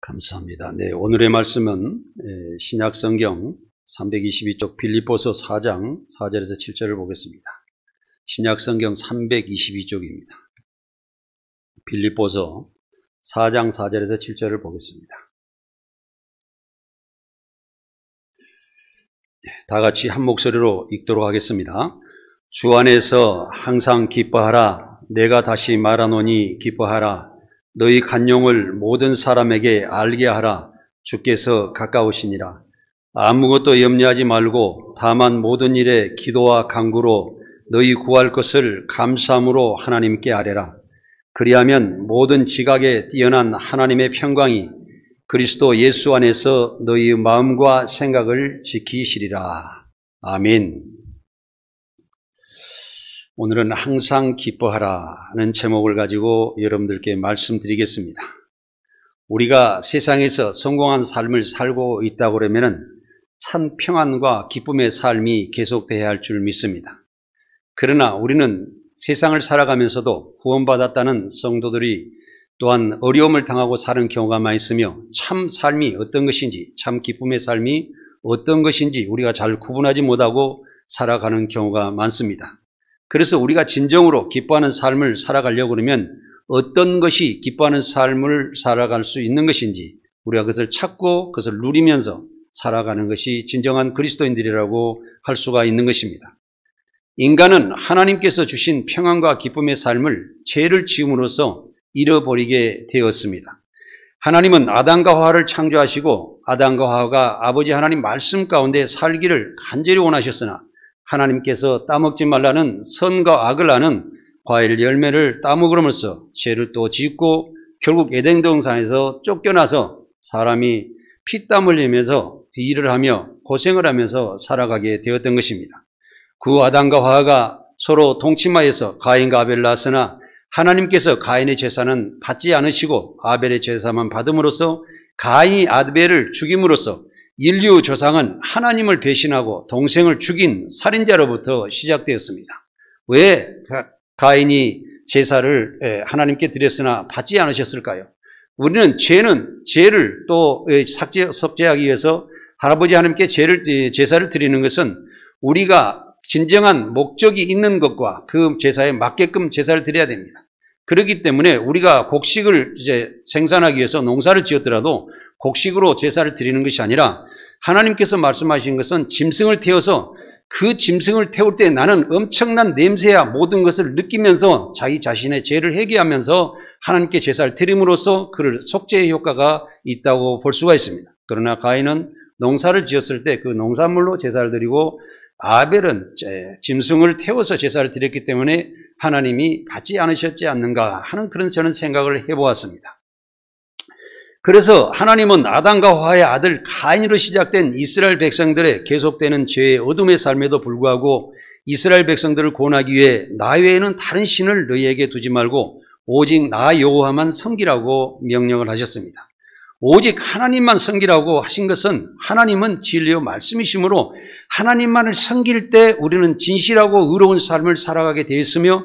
감사합니다. 네, 오늘의 말씀은 신약 성경 322쪽 빌립보서 4장 4절에서 7절을 보겠습니다. 신약 성경 322쪽입니다. 빌립보서 4장 4절에서 7절을 보겠습니다. 다 같이 한 목소리로 읽도록 하겠습니다. 주 안에서 항상 기뻐하라. 내가 다시 말하노니 기뻐하라. 너희 간용을 모든 사람에게 알게 하라. 주께서 가까우시니라. 아무것도 염려하지 말고 다만 모든 일에 기도와 간구로 너희 구할 것을 감사함으로 하나님께 아뢰라. 그리하면 모든 지각에 뛰어난 하나님의 평강이 그리스도 예수 안에서 너희 마음과 생각을 지키시리라. 아멘. 오늘은 항상 기뻐하라는 제목을 가지고 여러분들께 말씀드리겠습니다. 우리가 세상에서 성공한 삶을 살고 있다고 그러면 참 평안과 기쁨의 삶이 계속돼야 할 줄 믿습니다. 그러나 우리는 세상을 살아가면서도 구원받았다는 성도들이 또한 어려움을 당하고 사는 경우가 많이 있으며 참 삶이 어떤 것인지, 참 기쁨의 삶이 어떤 것인지 우리가 잘 구분하지 못하고 살아가는 경우가 많습니다. 그래서 우리가 진정으로 기뻐하는 삶을 살아가려고 그러면 어떤 것이 기뻐하는 삶을 살아갈 수 있는 것인지 우리가 그것을 찾고 그것을 누리면서 살아가는 것이 진정한 그리스도인들이라고 할 수가 있는 것입니다. 인간은 하나님께서 주신 평안과 기쁨의 삶을 죄를 지음으로써 잃어버리게 되었습니다. 하나님은 아담과 하와를 창조하시고 아담과 하와가 아버지 하나님 말씀 가운데 살기를 간절히 원하셨으나 하나님께서 따먹지 말라는 선과 악을 아는 과일 열매를 따먹으면서 죄를 또 짓고 결국 에덴 동산에서 쫓겨나서 사람이 피땀 흘리면서 일을 하며 고생을 하면서 살아가게 되었던 것입니다. 그 아담과 하와가 서로 동침하여서 가인과 아벨을 낳았으나 하나님께서 가인의 제사는 받지 않으시고 아벨의 제사만 받음으로써 가인이 아벨을 죽임으로써 인류 조상은 하나님을 배신하고 동생을 죽인 살인자로부터 시작되었습니다. 왜 가인이 제사를 하나님께 드렸으나 받지 않으셨을까요? 우리는 죄를 또 삭제하기 위해서 할아버지 하나님께 제사를 드리는 것은 우리가 진정한 목적이 있는 것과 그 제사에 맞게끔 제사를 드려야 됩니다. 그렇기 때문에 우리가 곡식을 생산하기 위해서 농사를 지었더라도 곡식으로 제사를 드리는 것이 아니라 하나님께서 말씀하신 것은 짐승을 태워서 그 짐승을 태울 때 나는 엄청난 냄새야 모든 것을 느끼면서 자기 자신의 죄를 회개하면서 하나님께 제사를 드림으로써 그를 속죄의 효과가 있다고 볼 수가 있습니다. 그러나 가인은 농사를 지었을 때 그 농산물로 제사를 드리고 아벨은 짐승을 태워서 제사를 드렸기 때문에 하나님이 받지 않으셨지 않는가 하는 그런 저는 생각을 해보았습니다. 그래서 하나님은 아담과 하와의 아들 가인으로 시작된 이스라엘 백성들의 계속되는 죄의 어둠의 삶에도 불구하고 이스라엘 백성들을 구원하기 위해 나 외에는 다른 신을 너희에게 두지 말고 오직 나 여호와만 섬기라고 명령을 하셨습니다. 오직 하나님만 섬기라고 하신 것은 하나님은 진리요 말씀이시므로 하나님만을 섬길 때 우리는 진실하고 의로운 삶을 살아가게 되어 있으며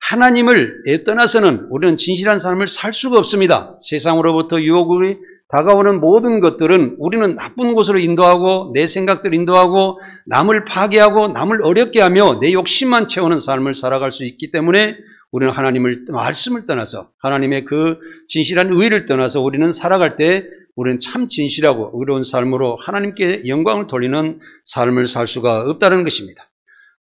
하나님을 떠나서는 우리는 진실한 삶을 살 수가 없습니다. 세상으로부터 유혹이 다가오는 모든 것들은 우리는 나쁜 곳으로 인도하고 내 생각대로 인도하고 남을 파괴하고 남을 어렵게 하며 내 욕심만 채우는 삶을 살아갈 수 있기 때문에 우리는 하나님을 말씀을 떠나서 하나님의 그 진실한 의를 떠나서 우리는 살아갈 때 우리는 참 진실하고 의로운 삶으로 하나님께 영광을 돌리는 삶을 살 수가 없다는 것입니다.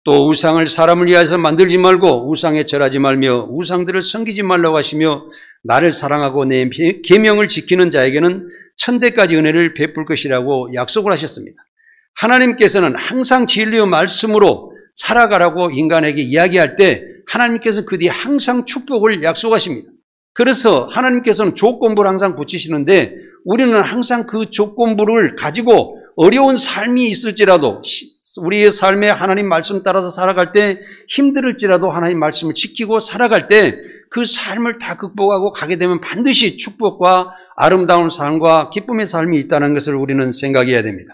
또 우상을 사람을 위해서 만들지 말고 우상에 절하지 말며 우상들을 섬기지 말라고 하시며 나를 사랑하고 내 계명을 지키는 자에게는 천대까지 은혜를 베풀 것이라고 약속을 하셨습니다. 하나님께서는 항상 진리의 말씀으로 살아가라고 인간에게 이야기할 때 하나님께서 그 뒤에 항상 축복을 약속하십니다. 그래서 하나님께서는 조건부를 항상 붙이시는데 우리는 항상 그 조건부를 가지고 어려운 삶이 있을지라도 우리의 삶에 하나님 말씀 따라서 살아갈 때 힘들을지라도 하나님 말씀을 지키고 살아갈 때 그 삶을 다 극복하고 가게 되면 반드시 축복과 아름다운 삶과 기쁨의 삶이 있다는 것을 우리는 생각해야 됩니다.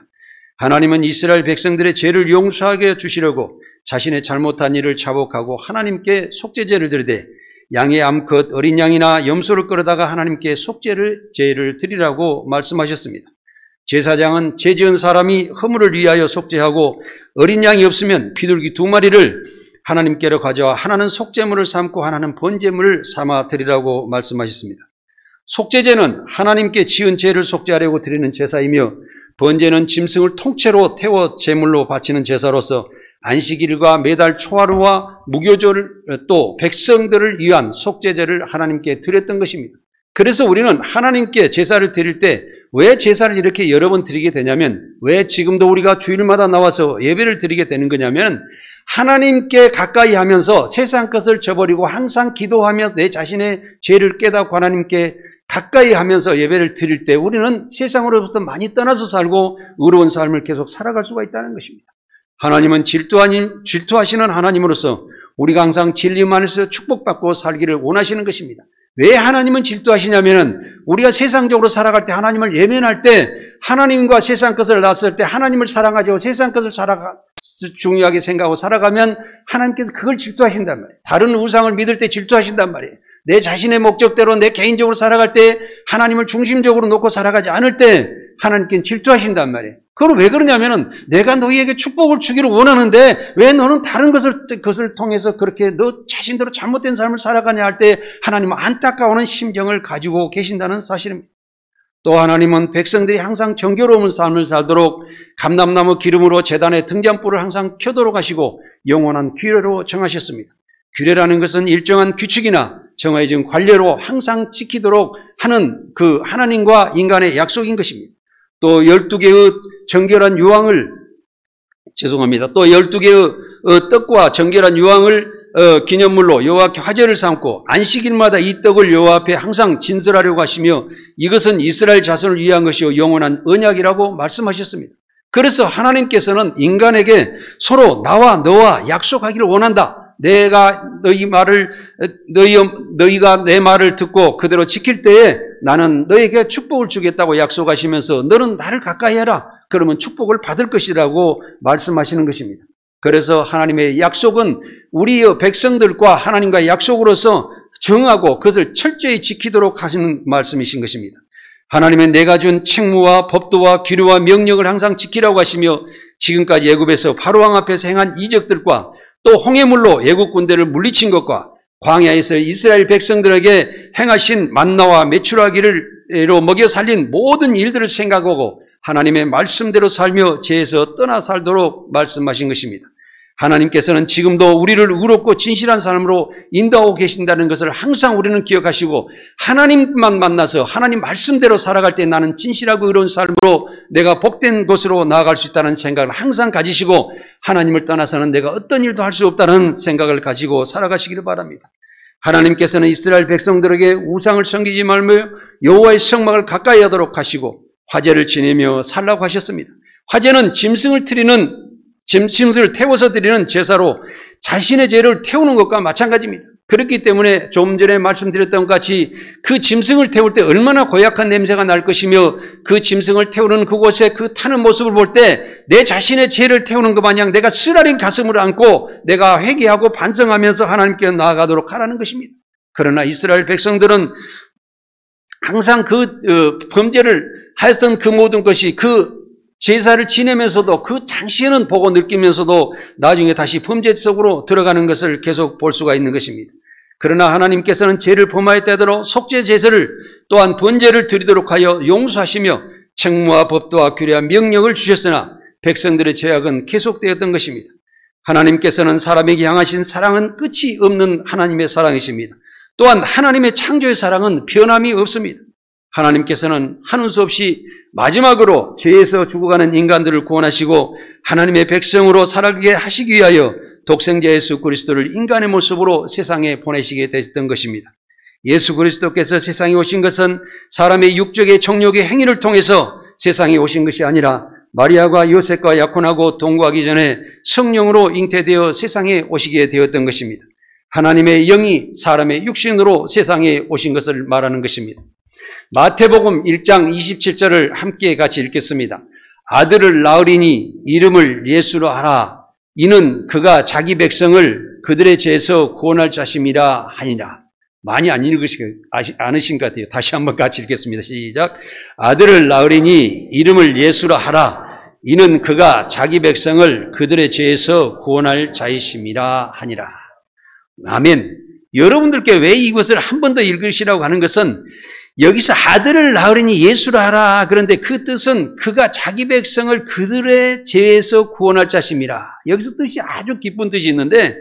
하나님은 이스라엘 백성들의 죄를 용서하게 주시려고 자신의 잘못한 일을 자복하고 하나님께 속죄제를 드리되 양의 암컷 어린 양이나 염소를 끌어다가 하나님께 속죄제를 드리라고 말씀하셨습니다. 제사장은 죄 지은 사람이 허물을 위하여 속죄하고 어린 양이 없으면 비둘기 2마리를 하나님께로 가져와 하나는 속죄물을 삼고 하나는 번제물을 삼아 드리라고 말씀하셨습니다. 속죄제는 하나님께 지은 죄를 속죄하려고 드리는 제사이며 번제는 짐승을 통째로 태워 제물로 바치는 제사로서 안식일과 매달 초하루와 무교절 또 백성들을 위한 속죄제를 하나님께 드렸던 것입니다. 그래서 우리는 하나님께 제사를 드릴 때 왜 제사를 이렇게 여러 번 드리게 되냐면, 왜 지금도 우리가 주일마다 나와서 예배를 드리게 되는 거냐면, 하나님께 가까이 하면서 세상 것을 저버리고 항상 기도하며 내 자신의 죄를 깨닫고 하나님께 가까이 하면서 예배를 드릴 때 우리는 세상으로부터 많이 떠나서 살고 의로운 삶을 계속 살아갈 수가 있다는 것입니다. 하나님은 질투하시는 하나님으로서 우리가 항상 진리 안에서 축복받고 살기를 원하시는 것입니다. 왜 하나님은 질투하시냐면은 우리가 세상적으로 살아갈 때, 하나님을 예면할 때, 하나님과 세상 것을 놨을 때 하나님을 사랑하죠. 세상 것을 중요하게 생각하고 살아가면 하나님께서 그걸 질투하신단 말이에요. 다른 우상을 믿을 때 질투하신단 말이에요. 내 자신의 목적대로 내 개인적으로 살아갈 때, 하나님을 중심적으로 놓고 살아가지 않을 때 하나님께는 질투하신단 말이에요. 그걸 왜 그러냐면은 내가 너희에게 축복을 주기를 원하는데 왜 너는 다른 것을 통해서 그렇게 너 자신대로 잘못된 삶을 살아가냐 할 때 하나님은 안타까워하는 심정을 가지고 계신다는 사실입니다. 또 하나님은 백성들이 항상 정결로운 삶을 살도록 감람나무 기름으로 제단의 등잔불을 항상 켜도록 하시고 영원한 규례로 정하셨습니다. 규례라는 것은 일정한 규칙이나 정해진 관례로 항상 지키도록 하는 그 하나님과 인간의 약속인 것입니다. 또 12개의 정결한 유황을 또 12개의 떡과 정결한 유황을 기념물로 여호와께 화제를 삼고 안식일마다 이 떡을 여호와 앞에 항상 진설하려고 하시며 이것은 이스라엘 자손을 위한 것이요 영원한 언약이라고 말씀하셨습니다. 그래서 하나님께서는 인간에게 서로 나와 너와 약속하기를 원한다. 내가 너희가 내 말을 듣고 그대로 지킬 때에 나는 너에게 축복을 주겠다고 약속하시면서 너는 나를 가까이 해라. 그러면 축복을 받을 것이라고 말씀하시는 것입니다. 그래서 하나님의 약속은 우리의 백성들과 하나님과의 약속으로서 정하고 그것을 철저히 지키도록 하시는 말씀이신 것입니다. 하나님은 내가 준 책무와 법도와 규례와 명령을 항상 지키라고 하시며 지금까지 애굽에서 바로왕 앞에서 행한 이적들과 또 홍해물로 애국 군대를 물리친 것과 광야에서 이스라엘 백성들에게 행하신 만나와 메추라기로 먹여 살린 모든 일들을 생각하고 하나님의 말씀대로 살며 죄에서 떠나 살도록 말씀하신 것입니다. 하나님께서는 지금도 우리를 의롭고 진실한 사람으로 인도하고 계신다는 것을 항상 우리는 기억하시고 하나님만 만나서 하나님 말씀대로 살아갈 때 나는 진실하고 의로운 삶으로 내가 복된 곳으로 나아갈 수 있다는 생각을 항상 가지시고 하나님을 떠나서는 내가 어떤 일도 할 수 없다는 생각을 가지고 살아가시기를 바랍니다. 하나님께서는 이스라엘 백성들에게 우상을 섬기지 말며 여호와의 성막을 가까이 하도록 하시고 화제를 지내며 살라고 하셨습니다. 화제는 짐승을 태워서 드리는 제사로 자신의 죄를 태우는 것과 마찬가지입니다. 그렇기 때문에 좀 전에 말씀드렸던 것 같이 그 짐승을 태울 때 얼마나 고약한 냄새가 날 것이며 그 짐승을 태우는 그곳에 그 타는 모습을 볼 때 내 자신의 죄를 태우는 것 마냥 내가 쓰라린 가슴을 안고 내가 회개하고 반성하면서 하나님께 나아가도록 하라는 것입니다. 그러나 이스라엘 백성들은 항상 범죄를 하였던 그 모든 것이 그 제사를 지내면서도 그 당시에는 보고 느끼면서도 나중에 다시 범죄 속으로 들어가는 것을 계속 볼 수가 있는 것입니다. 그러나 하나님께서는 죄를 범하였다더러 속죄 제사를 또한 번제를 드리도록 하여 용서하시며 책무와 법도와 규례와 명령을 주셨으나 백성들의 죄악은 계속되었던 것입니다. 하나님께서는 사람에게 향하신 사랑은 끝이 없는 하나님의 사랑이십니다. 또한 하나님의 창조의 사랑은 변함이 없습니다. 하나님께서는 하는 수 없이 마지막으로 죄에서 죽어가는 인간들을 구원하시고 하나님의 백성으로 살게 하시기 위하여 독생자 예수 그리스도를 인간의 모습으로 세상에 보내시게 되셨던 것입니다. 예수 그리스도께서 세상에 오신 것은 사람의 육적의 정욕의 행위를 통해서 세상에 오신 것이 아니라 마리아가 요셉과 약혼하고 동거하기 전에 성령으로 잉태되어 세상에 오시게 되었던 것입니다. 하나님의 영이 사람의 육신으로 세상에 오신 것을 말하는 것입니다. 마태복음 1장 27절을 함께 같이 읽겠습니다. 아들을 낳으리니 이름을 예수로 하라. 이는 그가 자기 백성을 그들의 죄에서 구원할 자심이라 하니라. 많이 안 않으신 것 같아요. 다시 한번 같이 읽겠습니다. 시작. 아들을 낳으리니 이름을 예수라 하라. 이는 그가 자기 백성을 그들의 죄에서 구원할 자이심이라 하니라. 아멘. 여러분들께 왜 이것을 한 번 더 읽으시라고 하는 것은 여기서 아들을 낳으리니 예수라 하라. 그런데 그 뜻은 그가 자기 백성을 그들의 죄에서 구원할 자심이라. 여기서 뜻이 아주 기쁜 뜻이 있는데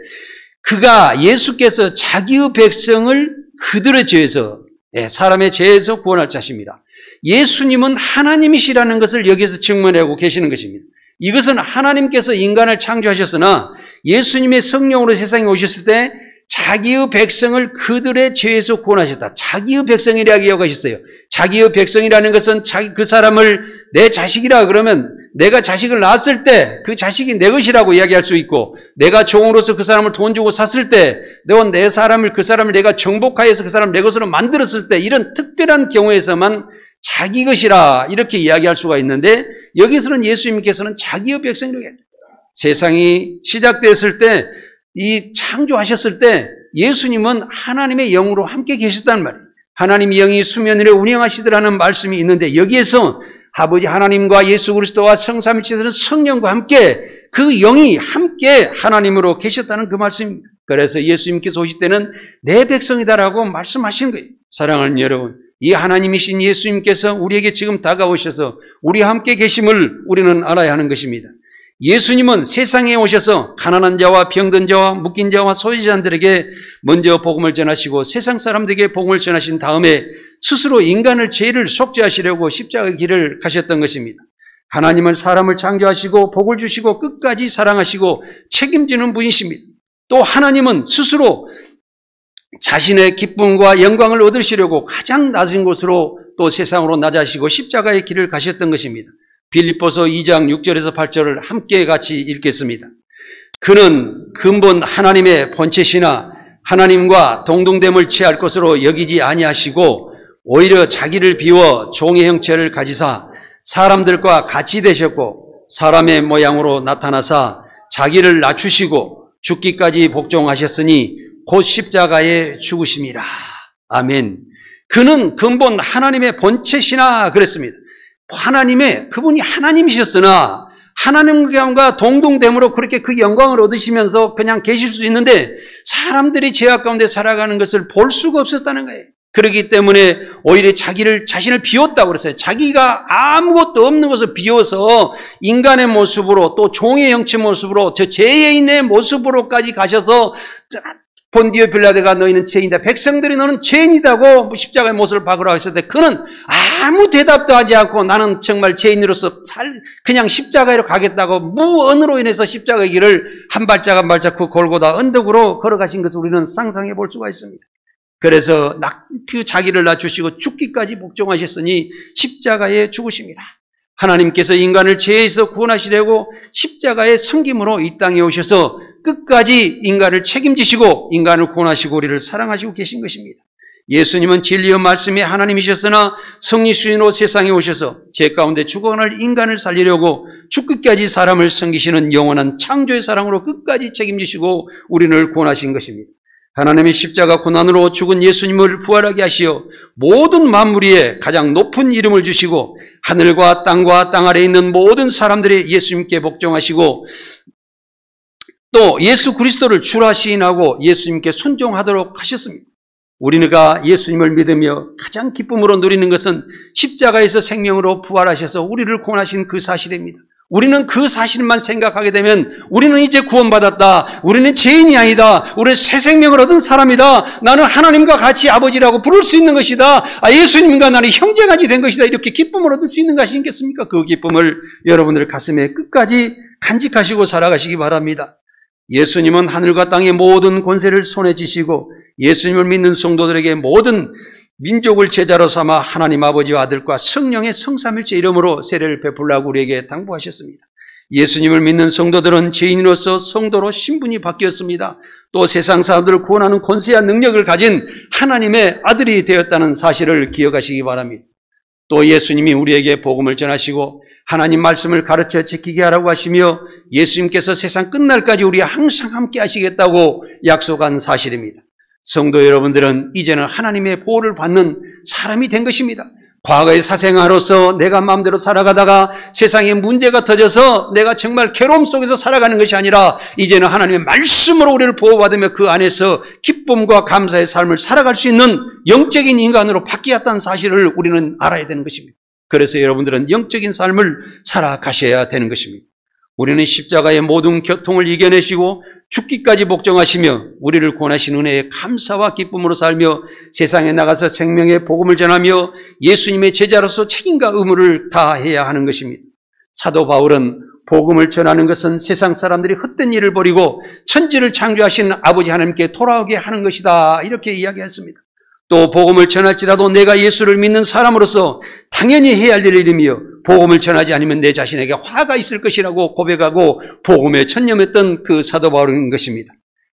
그가 예수께서 자기의 백성을 그들의 죄에서 사람의 죄에서 구원할 자심이라. 예수님은 하나님이시라는 것을 여기서 증명하고 계시는 것입니다. 이것은 하나님께서 인간을 창조하셨으나 예수님의 성령으로 세상에 오셨을 때 자기의 백성을 그들의 죄에서 구원하셨다. 자기의 백성이라고 이야기하셨어요. 자기의 백성이라는 것은 그 사람을 내 자식이라 그러면 내가 자식을 낳았을 때 그 자식이 내 것이라고 이야기할 수 있고, 내가 종으로서 그 사람을 돈 주고 샀을 때 그 사람을 내가 정복하여서 그 사람을 내 것으로 만들었을 때 이런 특별한 경우에서만 자기 것이라 이렇게 이야기할 수가 있는데, 여기서는 예수님께서는 자기의 백성이라고 했다. 세상이 시작됐을 때, 이 창조하셨을 때 예수님은 하나님의 영으로 함께 계셨다는 말이에요. 하나님의 영이 수면 위를 운행하시더라는 말씀이 있는데, 여기에서 아버지 하나님과 예수 그리스도와 성삼위일체는 성령과 함께 그 영이 함께 하나님으로 계셨다는 그 말씀입니다. 그래서 예수님께서 오실 때는 내 백성이다라고 말씀하신 거예요. 사랑하는 여러분, 이 하나님이신 예수님께서 우리에게 지금 다가오셔서 우리와 함께 계심을 우리는 알아야 하는 것입니다. 예수님은 세상에 오셔서 가난한 자와 병든 자와 묶인 자와 소유자들에게 먼저 복음을 전하시고 세상 사람들에게 복음을 전하신 다음에 스스로 인간을 죄를 속죄하시려고 십자가의 길을 가셨던 것입니다. 하나님은 사람을 창조하시고 복을 주시고 끝까지 사랑하시고 책임지는 분이십니다. 또 하나님은 스스로 자신의 기쁨과 영광을 얻으시려고 가장 낮은 곳으로 또 세상으로 낮아지시고 십자가의 길을 가셨던 것입니다. 빌립보서 2장 6절에서 8절을 함께 같이 읽겠습니다. 그는 근본 하나님의 본체시나 하나님과 동등됨을 취할 것으로 여기지 아니하시고 오히려 자기를 비워 종의 형체를 가지사 사람들과 같이 되셨고 사람의 모양으로 나타나사 자기를 낮추시고 죽기까지 복종하셨으니 곧 십자가에 죽으심이라. 아멘. 그는 근본 하나님의 본체시나 그랬습니다. 그분이 하나님이셨으나 하나님과 동등됨으로 그렇게 그 영광을 얻으시면서 그냥 계실 수 있는데 사람들이 죄악 가운데 살아가는 것을 볼 수가 없었다는 거예요. 그렇기 때문에 오히려 자신을 비웠다고 그랬어요. 자기가 아무것도 없는 것을 비워서 인간의 모습으로 또 종의 형체 모습으로 저 죄인의 모습으로까지 가셔서 본디오 빌라데가 너희는 죄인이다. 백성들이 너는 죄인이다고 십자가의 못을 박으라고 했을 때 그는 아무 대답도 하지 않고 나는 정말 죄인으로서 그냥 십자가로 가겠다고 무언으로 인해서 십자가의 길을 한 발짝 한 발짝 그 골고다 언덕으로 걸어가신 것을 우리는 상상해 볼 수가 있습니다. 그래서 그 자기를 낮추시고 죽기까지 복종하셨으니 십자가에 죽으십니다. 하나님께서 인간을 죄에서 구원하시려고 십자가의 섬김으로 이 땅에 오셔서 끝까지 인간을 책임지시고 인간을 구원하시고 우리를 사랑하시고 계신 것입니다. 예수님은 진리의 말씀의 하나님이셨으나 성리수인으로 세상에 오셔서 죄 가운데 죽어갈 인간을 살리려고 죽기까지 사람을 섬기시는 영원한 창조의 사랑으로 끝까지 책임지시고 우리를 구원하신 것입니다. 하나님의 십자가 고난으로 죽은 예수님을 부활하게 하시어 모든 만물 위에 가장 높은 이름을 주시고 하늘과 땅과 땅 아래에 있는 모든 사람들이 예수님께 복종하시고 또 예수 그리스도를 주라 시인하고 예수님께 순종하도록 하셨습니다. 우리가 예수님을 믿으며 가장 기쁨으로 누리는 것은 십자가에서 생명으로 부활하셔서 우리를 구원하신 그 사실입니다. 우리는 그 사실만 생각하게 되면 우리는 이제 구원받았다. 우리는 죄인이 아니다. 우리는 새 생명을 얻은 사람이다. 나는 하나님과 같이 아버지라고 부를 수 있는 것이다. 예수님과 나는 형제같이 된 것이다. 이렇게 기쁨을 얻을 수 있는 것이 있겠습니까? 그 기쁨을 여러분들 가슴에 끝까지 간직하시고 살아가시기 바랍니다. 예수님은 하늘과 땅의 모든 권세를 손에 쥐시고 예수님을 믿는 성도들에게 모든 민족을 제자로 삼아 하나님 아버지와 아들과 성령의 성삼일체 이름으로 세례를 베풀라고 우리에게 당부하셨습니다. 예수님을 믿는 성도들은 죄인으로서 성도로 신분이 바뀌었습니다. 또 세상 사람들을 구원하는 권세와 능력을 가진 하나님의 아들이 되었다는 사실을 기억하시기 바랍니다. 또 예수님이 우리에게 복음을 전하시고 하나님 말씀을 가르쳐 지키게 하라고 하시며 예수님께서 세상 끝날까지 우리와 항상 함께 하시겠다고 약속한 사실입니다. 성도 여러분들은 이제는 하나님의 보호를 받는 사람이 된 것입니다. 과거의 사생아로서 내가 마음대로 살아가다가 세상에 문제가 터져서 내가 정말 괴로움 속에서 살아가는 것이 아니라 이제는 하나님의 말씀으로 우리를 보호받으며 그 안에서 기쁨과 감사의 삶을 살아갈 수 있는 영적인 인간으로 바뀌었다는 사실을 우리는 알아야 되는 것입니다. 그래서 여러분들은 영적인 삶을 살아가셔야 되는 것입니다. 우리는 십자가의 모든 고통을 이겨내시고 죽기까지 복종하시며 우리를 구원하신 은혜에 감사와 기쁨으로 살며 세상에 나가서 생명의 복음을 전하며 예수님의 제자로서 책임과 의무를 다해야 하는 것입니다. 사도 바울은 복음을 전하는 것은 세상 사람들이 헛된 일을 버리고 천지를 창조하신 아버지 하나님께 돌아오게 하는 것이다, 이렇게 이야기했습니다. 또 복음을 전할지라도 내가 예수를 믿는 사람으로서 당연히 해야 할 일이며 복음을 전하지 않으면 내 자신에게 화가 있을 것이라고 고백하고 복음에 천념했던 그 사도 바울인 것입니다.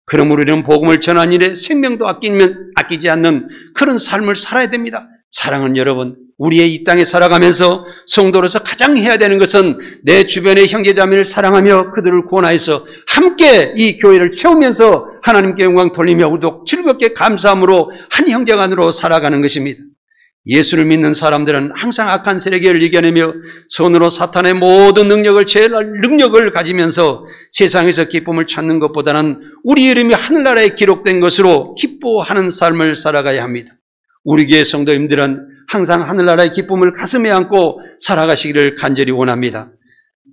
그러므로 우리는 복음을 전하는 일에 생명도 아끼지 않는 그런 삶을 살아야 됩니다. 사랑하는 여러분, 우리의 이 땅에 살아가면서 성도로서 가장 해야 되는 것은 내 주변의 형제자매를 사랑하며 그들을 구원하여서 함께 이 교회를 채우면서 하나님께 영광 돌리며 우리도 즐겁게 감사함으로 한 형제가 안으로 살아가는 것입니다. 예수를 믿는 사람들은 항상 악한 세력을 이겨내며 손으로 사탄의 모든 능력을 제어할 능력을 가지면서 세상에서 기쁨을 찾는 것보다는 우리 이름이 하늘나라에 기록된 것으로 기뻐하는 삶을 살아가야 합니다. 우리 교회 성도님들은 항상 하늘나라의 기쁨을 가슴에 안고 살아가시기를 간절히 원합니다.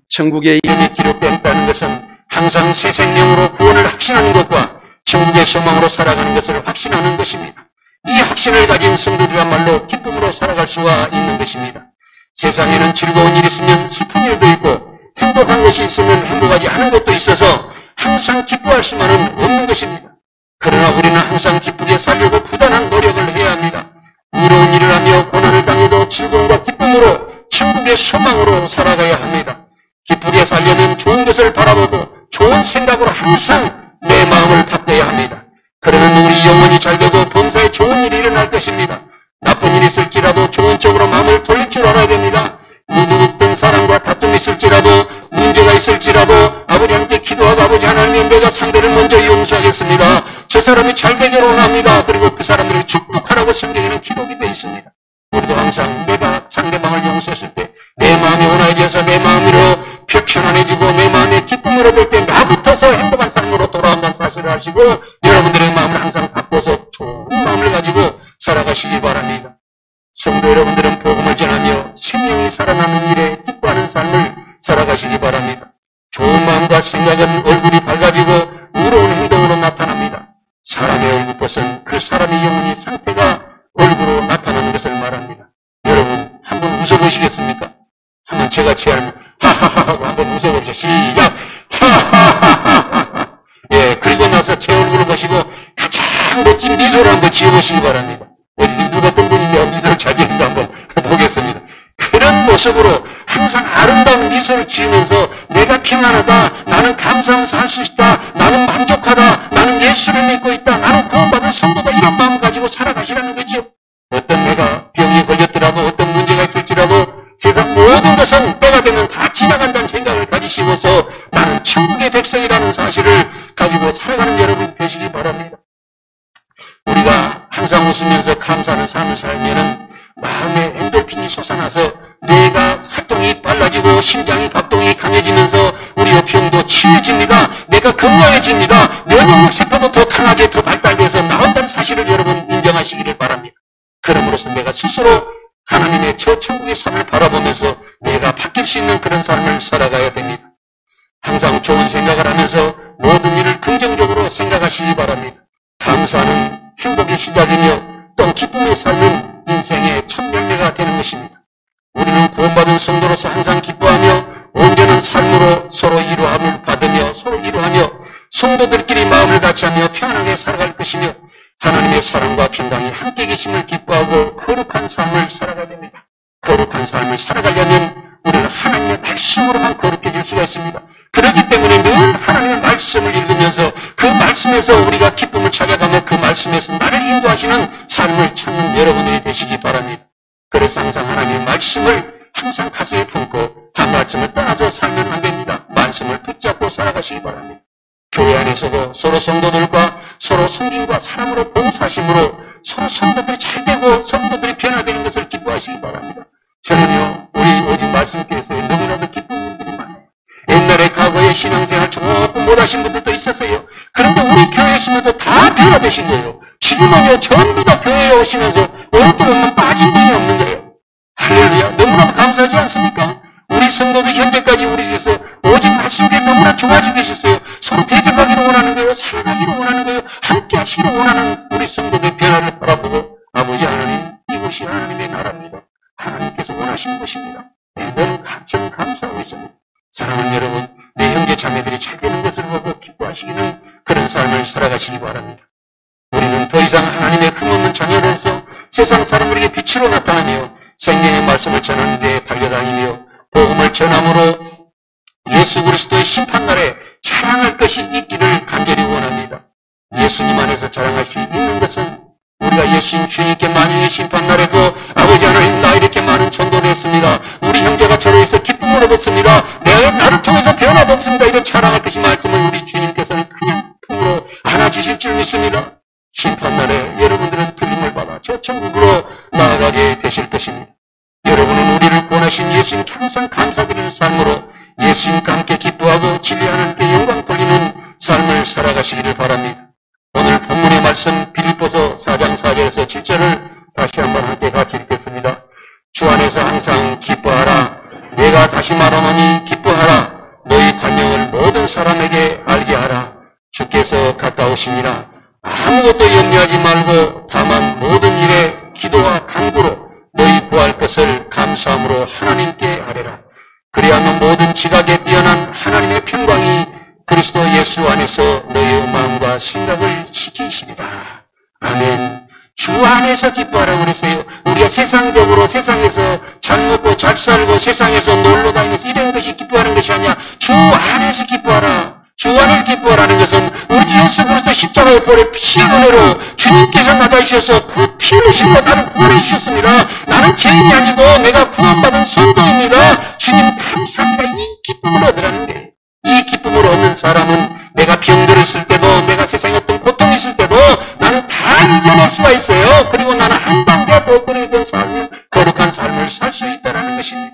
천국의 이름이 기록되었다는 것은 항상 새 생명으로 구원을 확신하는 것과 천국의 소망으로 살아가는 것을 확신하는 것입니다. 이 확신을 가진 성도들이야말로 기쁨으로 살아갈 수가 있는 것입니다. 세상에는 즐거운 일이 있으면 슬픈 일도 있고 행복한 것이 있으면 행복하지 않은 것도 있어서 항상 기뻐할 수만은 없는 것입니다. 그러나 우리는 항상 기쁘게 살려고 부단한 노력을 해야 합니다. 의로운 일을 하며 고난을 당해도 즐거움과 기쁨으로 천국의 소망으로 살아가야 합니다. 기쁘게 살려면 좋은 것을 바라보고 좋은 생각으로 항상 내 마음을 바꿔야 합니다. 그러면 우리 영혼이 잘되고 범사에 좋은 일이 일어날 것입니다. 나쁜 일이 있을지라도 좋은 쪽으로 마음을 돌릴 줄 알아야 됩니다. 어떤 사람과 다툼이 있을지라도 문제가 있을지라도 아버지 하나님께 기도하고 아버지 하나님, 내가 상대를 먼저 용서하겠습니다. 저 사람이 잘되기를 원합니다. 그리고 그 사람들을 축복하라고 성경에는 기록이 되어 있습니다. 우리도 항상 내가 상대방을 용서했을 때 내 마음이 온화해져서 내 마음으로 편안해지고 내 마음에 기쁨을 얻을 때 나부터서 행복한 삶으로 돌아온다는 사실을 아시고 여러분들의 마음을 항상 바꿔서 좋은 마음을 가지고 살아가시기 바랍니다. 성도 여러분들은 복음을 전하며 생명이 살아나는 일에 기뻐하는 삶을 살아가시기 바랍니다. 좋은 마음과 생각은 얼굴이 밝아지고 의로운 행동으로 나타납니다. 사람의 얼굴것은 그 사람의 영혼이 상태가 얼굴로 나타나는 것을 말합니다. 여러분, 한번 웃어보시겠습니까? 한번 제가 취하면 하하하 하고 한번 웃어보십시오. 시작! 하하하하하. 예, 그리고 나서 제 얼굴을 보시고 가장 멋진 미소를 한번 지어보시기 바랍니다. 어디 누가 어떤 분이 미소를 잘 지는가 한번 보겠습니다. 그런 모습으로 항상 아름다운 미소를 지으면서 내가 평안하다, 나는 감사하면서 할 수 있다, 나는 만족하다, 나는 예수를 믿고 있다, 나는 구원받은 성도다, 이런 마음 가지고 살아가시라는 거죠. 어떤 내가 병이 걸렸더라도 어떤 문제가 있을지라도 세상 모든 것은 때가 되면 다 지나간다는 생각을 가지시고서 나는 천국의 백성이라는 사실을 가지고 살아가는 여러분 되시기 바랍니다. 우리가 항상 웃으면서 감사하는 삶을 살면은 마음에 엔돌핀이 솟아나서 뇌가 활동이 빨라지고 심장이 박동이 강해지면서 우리의 병도 치유해집니다. 뇌가 건강해집니다. 면역력 세포도 더 강하게 더 발달돼서 나온다는 사실을 여러분 인정하시기를 바랍니다. 그럼으로써 내가 스스로 하나님의 저 천국의 삶을 바라보면서 내가 바뀔 수 있는 그런 삶을 살아가야 됩니다. 항상 좋은 생각을 하면서 모든 일을 긍정적으로 생각하시기 바랍니다. 감사는 행복의 시작이며 또 기쁨의 삶은 인생의 첫 열매가 되는 것입니다. 우리는 구원받은 성도로서 항상 기뻐하며 온전한 삶으로 서로 이루함을 받으며 서로 이루하며 성도들끼리 마음을 같이하며 편안하게 살아갈 것이며 하나님의 사랑과 평강이 함께 계심을 기뻐하고 거룩한 삶을 살아가야 됩니다. 거룩한 삶을 살아가려면 우리는 하나님의 말씀으로만 거룩해질 수가 있습니다. 그렇기 때문에 늘 하나님의 말씀을 읽으면서 그 말씀에서 우리가 기쁨을 찾아가며 그 말씀에서 나를 인도하시는 삶을 찾는 여러분들이 되시기 바랍니다. 그래서 항상 하나님의 말씀을 항상 가슴에 품고 한 말씀을 떠나서 살면 안 됩니다. 말씀을 붙잡고 살아가시기 바랍니다. 교회 안에서도 서로 성도들과 서로 섬김과 사랑으로 봉사심으로 서로 성도들이 잘되고 성도들이 변화되는 것을 기뻐하시기 바랍니다. 저는요, 우리 오직 말씀교회에서 너무나도 기쁜 분들이 많아요. 옛날에 과거에 신앙생활 조금 못하신 분들도 있었어요. 그런데 우리 교회에 오시면서 다 변화되신 거예요. 지금은요, 전부 다 교회에 오시면서 어떻게 보면 빠진 분이 없는 거예요. 할렐루야. 너무나 감사하지 않습니까? 우리 성도들 현재까지 우리 집에서 오직 말씀에 너무나 좋아지고 계셨어요. 서로 대접하기를 원하는 거예요. 사랑하기를 원하는 거예요. 함께 하시기를 원하는 우리 성도들의 변화를 바라보고 아버지 하나님, 이곳이 하나님의 나라입니다. 하나님께서 원하시는 것입니다. 늘 저는 감사하고 있습니다. 사랑하는 여러분, 내 형제 자매들이 잘 되는 것을 보고 기뻐하시기는 그런 삶을 살아가시기 바랍니다. 우리는 더 이상 하나님의 흠없는 자녀로서 세상 사람들에게 빛으로 나타나며 생명의 말씀을 전하는 데 달려다니며 복음을 전함으로 예수 그리스도의 심판날에 자랑할 것이 있기를 간절히 원합니다. 예수님 안에서 자랑할 수 있는 것은 우리가 예수님 주님께 만유의 심판날에도 아버지 하나님 나 이렇게 많은 전도를 했습니다. 우리 형제가 저로 해서 기쁨을 얻었습니다. 내가 나를 통해서 변화됐습니다. 이런 자랑할 것이 말씀을 우리 주님께서는 그냥 품으로 안아주실 줄 믿습니다. 심판날에 여러분들은 들림을 받아 저 천국으로 나아가게 되실 것입니다. 여러분은 우리를 구원하신 예수님께 항상 감사드리는 삶으로 예수님과 함께 기뻐하고 진리 하나님께 영광 돌리는 삶을 살아가시기를 바랍니다. 오늘 본문의 말씀 빌립보서 4장 4절에서 7절을 다시 한번 함께 같이 읽겠습니다. 주 안에서 항상 기뻐하라. 내가 다시 말하노니 기뻐하라. 너희 관용을 모든 사람에게 알게 하라. 주께서 가까우시니라. 아무것도 염려하지 말고 다만 모든 일에 기도와 간구로 너희 구할 것을 감사함으로 하나님께 아뢰라. 그리하면 모든 지각에 뛰어난 하나님의 평강이 그리스도 예수 안에서 너희의 마음과 생각을 지키시리라. 아멘. 주 안에서 기뻐하라고 그랬어요. 우리가 세상적으로 세상에서 잘 먹고 잘 살고 세상에서 놀러 다니면서 이런 것이 기뻐하는 것이 아니야. 주 안에서 기뻐하라. 주 안에서 기뻐하라는 것은 우리 예수 그리스도 십자가의 볼에 피의 은혜로 주님께서 나타주셔서 그 피를 흘려 나를 구원해 주셨습니다. 나는 죄인이 아니고 내가 구원받은 성도입니다. 주님 감사합니다. 이 기쁨을 얻으라는 거예요. 이 기쁨을 얻는 사람은 내가 병들었을 때도 내가 세상에 어떤 고통이 있을 때도 나는 다 이겨낼 수가 있어요. 그리고 나는 한 단계 더 그리던 삶을 거룩한 삶을 살 수 있다는 것입니다.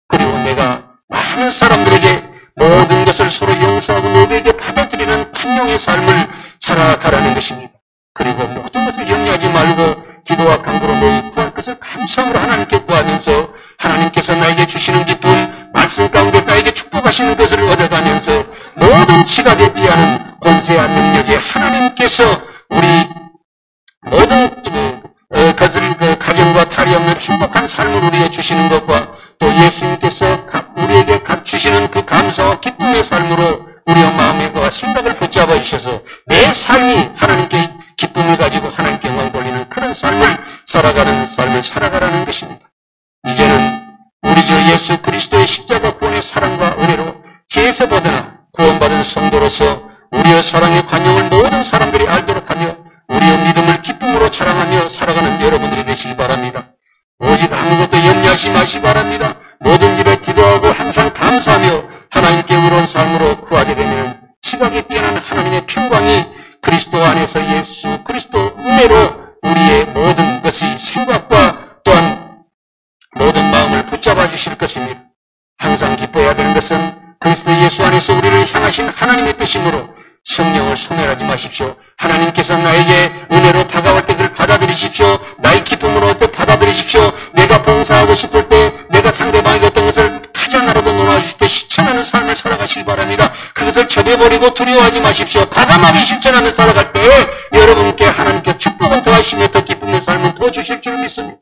그리고 내가 많은 사람들에게 모든 것을 서로 용서하고 너희에게 받아들이는 판용의 삶을 살아가라는 것입니다. 그리고 모든 것을 염려하지 말고 기도와 간구로 너희 구할 것을 감사함으로 하나님께 구하면서 하나님께서 나에게 주시는 기쁨 말씀 가운데 나에게 축복하시는 것을 얻어가면서 모든 지각에 비하는 권세와 능력에 하나님께서 우리 모든 것을 가정과 탈이 없는 행복한 삶을 우리에게 주시는 것과 또 예수님께서 우리에게 주시는 그 감사와 기쁨의 삶으로 우리의 마음과 생각을 붙잡아 주셔서 내 삶이 하나님께 기쁨을 가지고 하나님께 영광 돌리는 그런 삶을 살아가라는 것입니다. 이제는 우리 주 예수 그리스도의 십자가 구원의 사랑과 은혜로 죄에서 벗어나 구원받은 성도로서 우리의 사랑의 관용을 모든 사람들이 알도록 하며 우리의 믿음을 기쁨으로 자랑하며 살아가는 여러분들이 되시기 바랍니다. 오직 아무것도 염려하지 마시기 바랍니다. 모든 일에 기도하고 항상 감사하며 하나님께 의로운 삶으로 구하게 되면 지각에 뛰어난 하나님의 평강이 그리스도 안에서 예수 그리스도 은혜로 우리의 모든 것이 생각과 또한 모든 마음을 붙잡아 주실 것입니다. 항상 기뻐해야 되는 것은 그리스도 예수 안에서 우리를 향하신 하나님의 뜻이므로 성령을 소멸하지 마십시오. 하나님께서 나에게 은혜로 다가올 때 그를 받아들이십시오. 나의 기쁨으로 어때 받아들이십시오. 내가 봉사하고 싶을 때 내가 상대방에게 어떤 것을 하자나라도 놀아주실 때 실천하는 삶을 살아가시기 바랍니다. 그것을 접어버리고 두려워하지 마십시오. 과감하게 실천하며 살아갈 때 여러분께 하나님께 축복은 더하시며 더 기쁨의 삶은 더 주실 줄 믿습니다.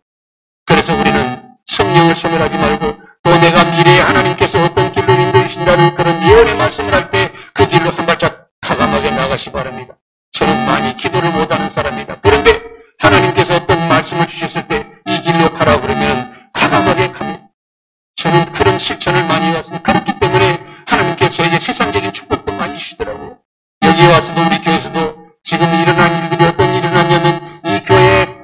그래서 우리는 성령을 소멸하지 말고 또 내가 미래에 하나님께서 어떤 길로 인도해 주신다는 그런 예언의 말씀을 할 때 그 길로 한 발짝 과감하게 나가시 바랍니다. 저는 많이 기도를 못하는 사람입니다. 그런데 하나님께서 어떤 말씀을 주셨을 때 이 길로 가라 그러면 과감하게 갑니다. 저는 그런 실천을 많이 해왔습니다. 그렇기 때문에 하나님께서 저에게 세상적인 축복도 많이 주시더라고요. 여기에 와서도 우리 교회에서도 지금 일어난 일들이 어떤 일이 일어났냐면 이 교회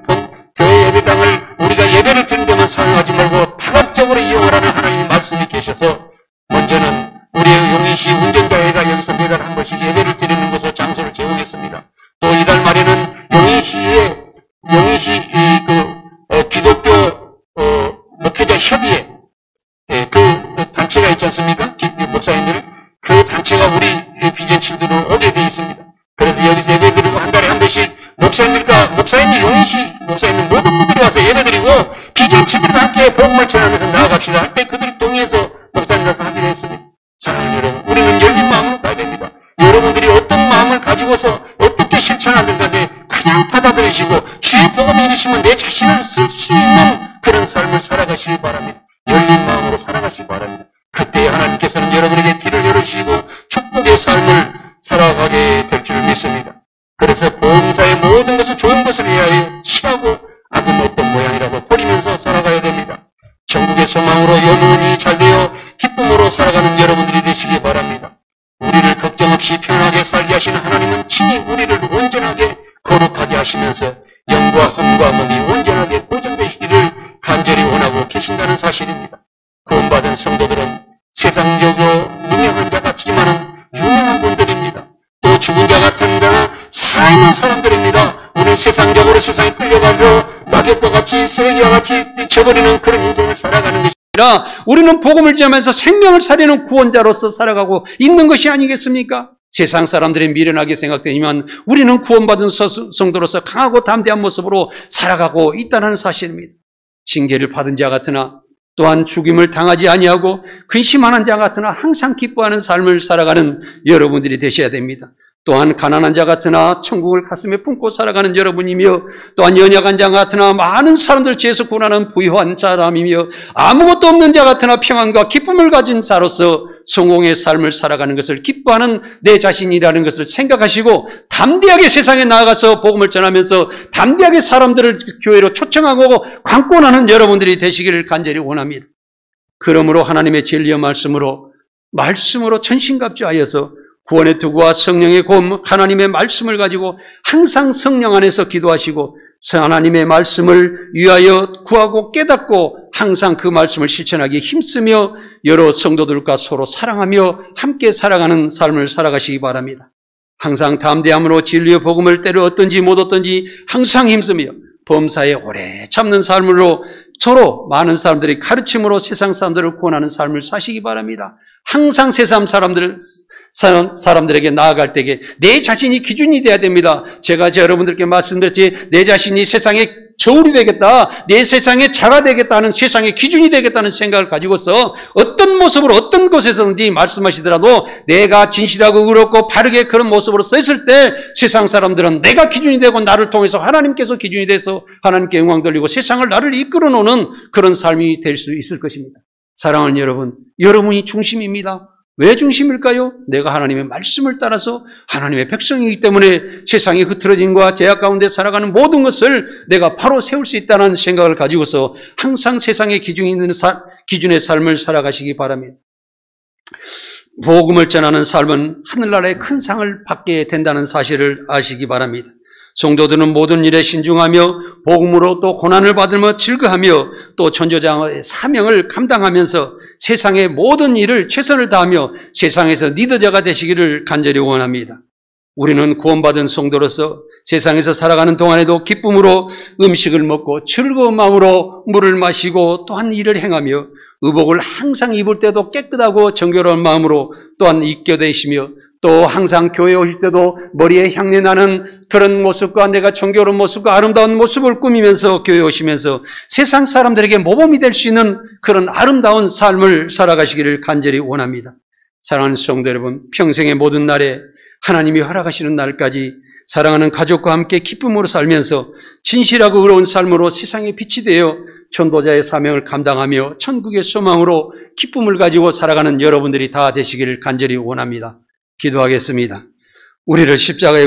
예배당을 우리가 예배를 드는 데만 사용하지 말고 다각적으로 이용하라는 하나님의 말씀이 계셔서 먼저는 우리의 용인시 운전자회가 여기서 매달 한 번씩 예배를 드리는 곳으로 장소를 제공했습니다. 또 이달 않습니까? 목사님들. 그 단체가 우리 비전칠들을 오게 돼 있습니다. 그래서 여기서 예배 드리고 한 달에 한 번씩 목사님들 용인시 목사님 모든 분들이 와서 예배 드리고 비전칠들과 함께 복음을 전하면서 나아갑시다 할 때 그들이 동의해서 목사님 와서 하기로 했습니다. 사랑하는 여러분, 우리는 열린 마음으로 가야 됩니다. 여러분들이 어떤 마음을 가지고서 어떻게 실천하든 간에 그냥 받아들이시고 주의 복음을 이루시면 내 자신을 쓸 수 있는 그런 삶을 살아가시기 바랍니다. 열린 마음으로 살아가시기 바랍니다. 그때 하나님께서는 여러분에게 길을 열어주시고 축복의 삶을 살아가게 될 줄 믿습니다. 그래서 보험사의 모든 것을 좋은 것을 위하여 취하고 악은 어떤 모양이라도 버리면서 살아가야 됩니다. 전국의 소망으로 영원히 잘되어 기쁨으로 살아가는 여러분들이 되시기 바랍니다. 우리를 걱정 없이 편하게 살게 하시는 하나님은 친히 우리를 온전하게 거룩하게 하시면서 영과 흠과 몸이 온전하게 보존되시기를 간절히 원하고 계신다는 사실입니다. 구원받은 성도들은 세상적으로 무명한 자 같지만은 유명한 분들입니다. 또 죽은 자 같은데 살아있는 사람들입니다. 우리는 세상적으로 세상에 끌려가서 낙엽과 같이 쓰레기와 같이 잊혀버리는 그런 인생을 살아가는 것이 아니라 우리는 복음을 전하면서 생명을 살리는 구원자로서 살아가고 있는 것이 아니겠습니까? 세상 사람들이 미련하게 생각되지만 우리는 구원받은 성도로서 강하고 담대한 모습으로 살아가고 있다는 사실입니다. 징계를 받은 자 같으나 또한 죽임을 당하지 아니하고 근심하는 자 같으나 항상 기뻐하는 삶을 살아가는 여러분들이 되셔야 됩니다. 또한 가난한 자 같으나 천국을 가슴에 품고 살아가는 여러분이며 또한 연약한 자 같으나 많은 사람들 죄에서 구원하는 부유한 사람이며 아무것도 없는 자 같으나 평안과 기쁨을 가진 자로서 성공의 삶을 살아가는 것을 기뻐하는 내 자신이라는 것을 생각하시고 담대하게 세상에 나아가서 복음을 전하면서 담대하게 사람들을 교회로 초청하고 관건하는 여러분들이 되시기를 간절히 원합니다. 그러므로 하나님의 진리의 말씀으로 천신갑주하여서 구원의 투구와 성령의 곰 하나님의 말씀을 가지고 항상 성령 안에서 기도하시고 하나님의 말씀을 위하여 구하고 깨닫고 항상 그 말씀을 실천하기 힘쓰며 여러 성도들과 서로 사랑하며 함께 살아가는 삶을 살아가시기 바랍니다. 항상 담대함으로 진리의 복음을 때를 얻든지 못 얻든지 항상 힘쓰며 범사에 오래 참는 삶으로 서로 많은 사람들이 가르침으로 세상 사람들을 구원하는 삶을 사시기 바랍니다. 항상 세상 사람들에게 나아갈 때에 내 자신이 기준이 돼야 됩니다. 제가 여러분들께 말씀드렸지, 내 자신이 세상의 저울이 되겠다, 내 세상의 자가 되겠다는, 세상의 기준이 되겠다는 생각을 가지고서 어떤 모습으로 어떤 곳에서든지 말씀하시더라도 내가 진실하고 의롭고 바르게 그런 모습으로 서 있을 때 세상 사람들은 내가 기준이 되고 나를 통해서 하나님께서 기준이 돼서 하나님께 영광 돌리고 세상을 나를 이끌어 놓는 그런 삶이 될 수 있을 것입니다. 사랑하는 여러분, 여러분이 중심입니다. 왜 중심일까요? 내가 하나님의 말씀을 따라서 하나님의 백성이기 때문에 세상의 흐트러짐과 제약 가운데 살아가는 모든 것을 내가 바로 세울 수 있다는 생각을 가지고서 항상 세상의 기준이 있는 기준의 삶을 살아가시기 바랍니다. 복음을 전하는 삶은 하늘나라의 큰 상을 받게 된다는 사실을 아시기 바랍니다. 성도들은 모든 일에 신중하며 복음으로 또 고난을 받으며 즐거하며 또 전도자의 사명을 감당하면서 세상의 모든 일을 최선을 다하며 세상에서 리더자가 되시기를 간절히 원합니다. 우리는 구원받은 성도로서 세상에서 살아가는 동안에도 기쁨으로 음식을 먹고 즐거운 마음으로 물을 마시고 또한 일을 행하며 의복을 항상 입을 때도 깨끗하고 정결한 마음으로 또한 입게 되시며 또 항상 교회에 오실 때도 머리에 향내 나는 그런 모습과 내가 정겨운 모습과 아름다운 모습을 꾸미면서 교회에 오시면서 세상 사람들에게 모범이 될 수 있는 그런 아름다운 삶을 살아가시기를 간절히 원합니다. 사랑하는 성도 여러분, 평생의 모든 날에 하나님이 허락하시는 날까지 사랑하는 가족과 함께 기쁨으로 살면서 진실하고 의로운 삶으로 세상에 빛이 되어 전도자의 사명을 감당하며 천국의 소망으로 기쁨을 가지고 살아가는 여러분들이 다 되시기를 간절히 원합니다. 기도하겠습니다. 우리를 십자가에